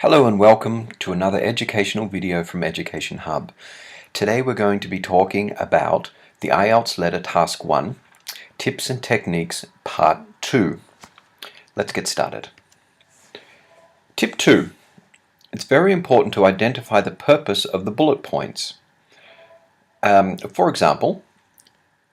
Hello and welcome to another educational video from Education Hub. Today we're going to be talking about the IELTS Letter Task 1, Tips and Techniques Part 2. Let's get started. Tip 2. It's very important to identify the purpose of the bullet points. For example,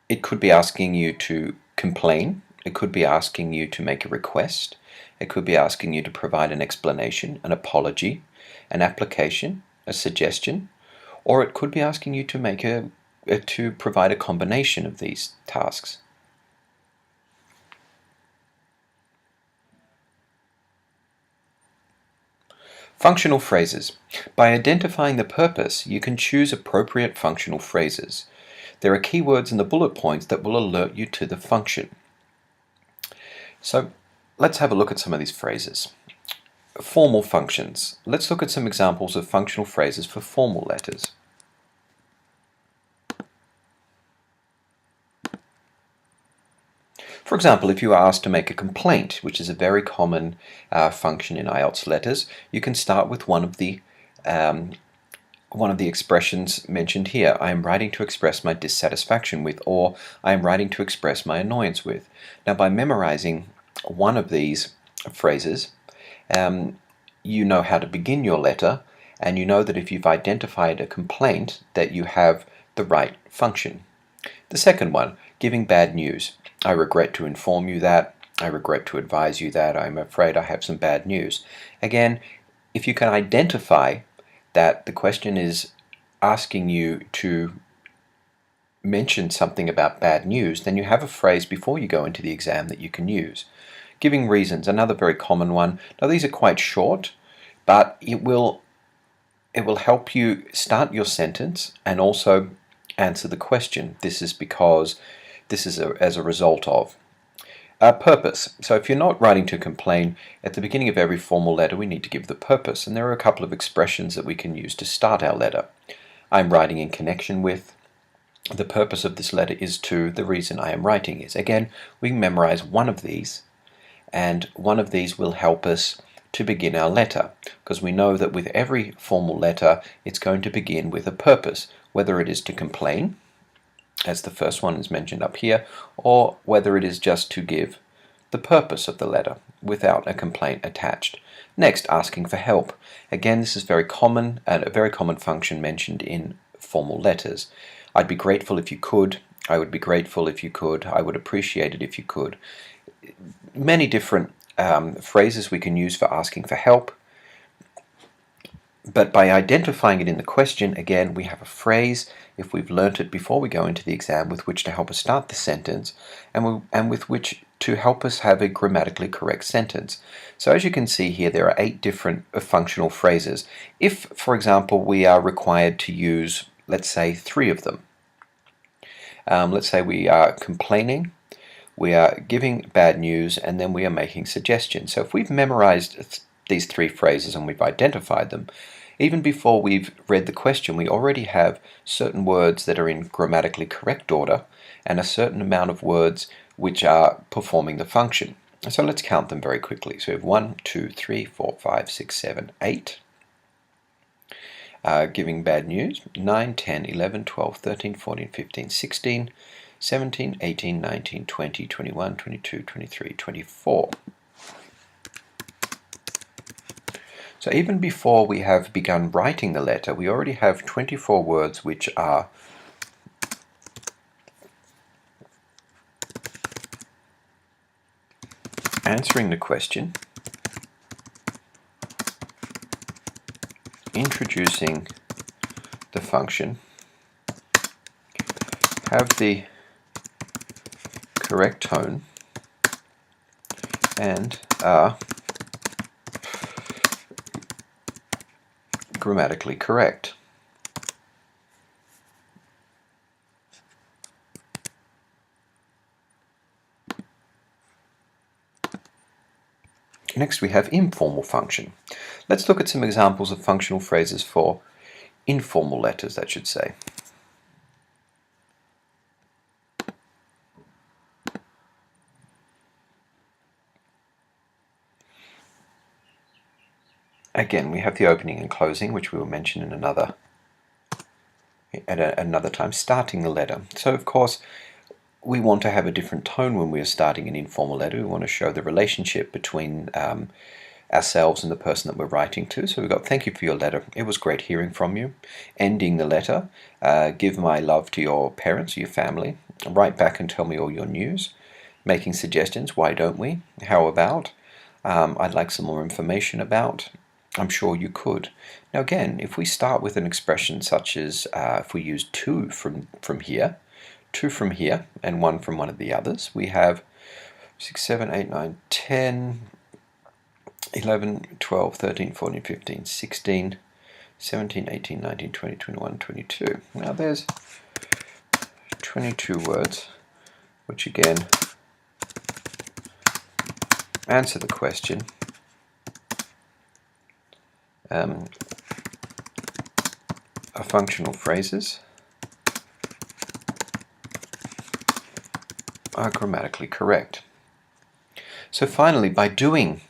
it could be asking you to complain, it could be asking you to make a request, it could be asking you to provide an explanation, an apology, an application, a suggestion, or it could be asking you to provide a combination of these tasks. Functional phrases. By identifying the purpose, you can choose appropriate functional phrases. There are keywords in the bullet points that will alert you to the function. So let's have a look at some of these phrases. Formal functions. Let's look at some examples of functional phrases for formal letters. For example, if you are asked to make a complaint, which is a very common function in IELTS letters, you can start with one of the expressions mentioned here. I am writing to express my dissatisfaction with, or I am writing to express my annoyance with. Now, by memorizing one of these phrases, you know how to begin your letter, and you know that if you've identified a complaint, that you have the right function. The second one, giving bad news. I regret to inform you that, I regret to advise you that, I'm afraid I have some bad news. Again, if you can identify that the question is asking you to mention something about bad news, then you have a phrase before you go into the exam that you can use. Giving reasons, another very common one. Now these are quite short, but it will help you start your sentence and also answer the question. This is because, this is as a result of. Purpose. So if you're not writing to complain, at the beginning of every formal letter we need to give the purpose, and there are a couple of expressions that we can use to start our letter. I'm writing in connection with, the purpose of this letter is to, the reason I am writing is. Again, we can memorize one of these, and one of these will help us to begin our letter, because we know that with every formal letter it's going to begin with a purpose, whether it is to complain, as the first one is mentioned up here, or whether it is just to give the purpose of the letter without a complaint attached. Next, asking for help. Again, this is very common, and a very common function mentioned in formal letters. I'd be grateful if you could, I would be grateful if you could, I would appreciate it if you could. Many different phrases we can use for asking for help, but by identifying it in the question, again, we have a phrase, if we've learnt it before we go into the exam, with which to help us start the sentence, and with which to help us have a grammatically correct sentence. So as you can see here, there are 8 different functional phrases. If, for example, we are required to use, let's say, 3 of them. Let's say we are complaining, we are giving bad news, and then we are making suggestions. So if we've memorized these 3 phrases and we've identified them, even before we've read the question, we already have certain words that are in grammatically correct order and a certain amount of words which are performing the function. So let's count them very quickly. So we have 1, 2, 3, 4, 5, 6, 7, 8. Giving bad news, 9, 10, 11, 12, 13, 14, 15, 16, 17, 18, 19, 20, 21, 22, 23, 24. So even before we have begun writing the letter, we already have 24 words which are answering the question, introducing the function, have the correct tone, and are grammatically correct. Next we have informal function. Let's look at some examples of functional phrases for informal letters, that should say. Again, we have the opening and closing, which we will mention in another time, starting the letter. So of course we want to have a different tone when we are starting an informal letter. We want to show the relationship between ourselves and the person that we're writing to. So we've got, thank you for your letter, it was great hearing from you. Ending the letter, give my love to your parents or your family. Write back and tell me all your news. Making suggestions, why don't we? How about? I'd like some more information about. I'm sure you could. Now again, if we start with an expression such as, if we use two from here, two from here and one from one of the others, we have 6, 7, 8, 9, 10, 11, 12, 13, 14, 15, 16, 17, 18, 19, 20, 21, 22. Now there's 22 words, which again answer the question. Are functional phrases, are grammatically correct. So finally, by doing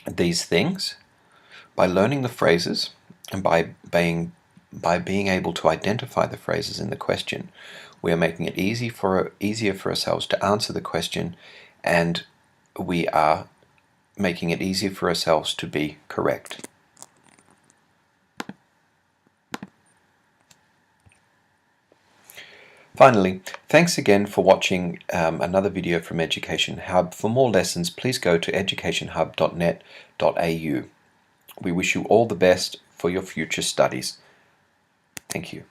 these things, by learning the phrases and by being able to identify the phrases in the question, we are making it easier for ourselves to answer the question, and we are making it easier for ourselves to be correct. Finally, thanks again for watching another video from Education Hub. For more lessons, please go to educationhub.net.au. We wish you all the best for your future studies. Thank you.